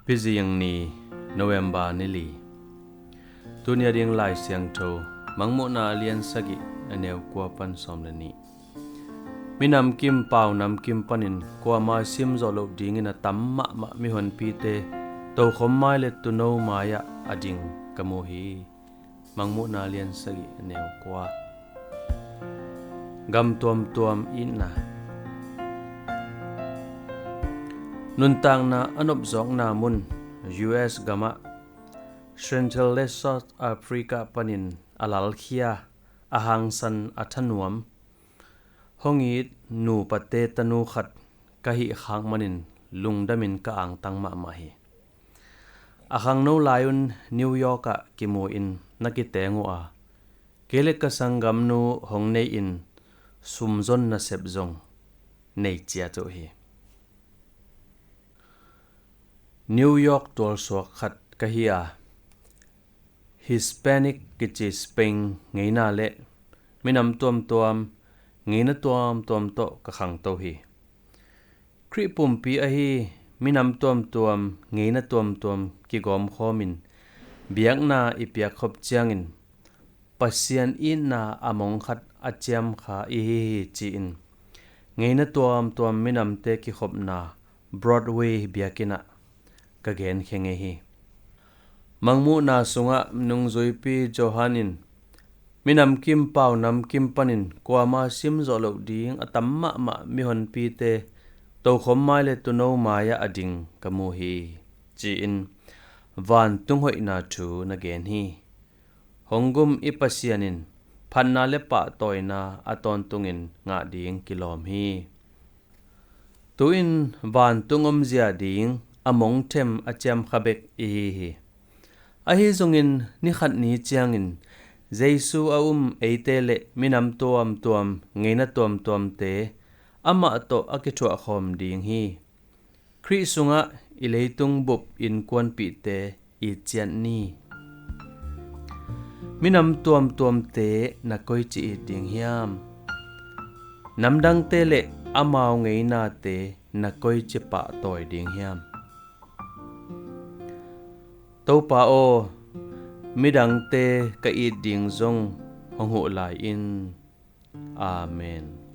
Piziyang ni November nili Tunya ding lai siang tho mangmo na alian sagi anew kwa pan somlani Minam kim pau nam kim panin kwa ma sim zolo ding ina tamma ma mi hon pi te to khom mai le tu no maya ading kamo hi mangmo na alian sagi anew kwa gam tuam ina Nuntang na anop zong na mun US gama Central le South Africa panin alal khia ahang san athanuam hongit nu pate tanu khat kahi khang manin lungdamin ka ang tangma ma hi ahang no layun New York a kimo in nakitengo a kele ka sangam nu hongne in sumzon na sepzong nei chia to hi New York tol so khat kahia Hispanic kichi Spain ngeina le minam tuam ngeina tuam to ka khang to hi Kri pumpi a hi minam tuam ngeina tuam ki gom khomin biak na ipiak khop chiangin pasian in na among khat achiam kha i chi in ngeina tuam minam te ki khop na Broadway biakina kagen khenge hi mangmu na sunga nungzoipi Johanin minam kim pau nam kim panin kwama sim zolo ding atamma ma mihon pi te to khom mai le tu no maya ading kamu hi chi in van tung hoi na thu na gen hi hongum ipasianin phanna le pa toina aton tungin nga ding kilom hi tuin van tungom zia ding among them acham khabek hi ahi zongin ni khat ni chiangin Jesu eitele minam tuam ngeina tuam te ama to akithwa khom ding hi Kri sunga ileitung bup in kwan pi te I chian ni minam tuam te na koi chi ding hiam namdang te le amao ngeina te na koi chi pa toy ding hiam to pa o midang te ka I ding zong hong ho lai in amen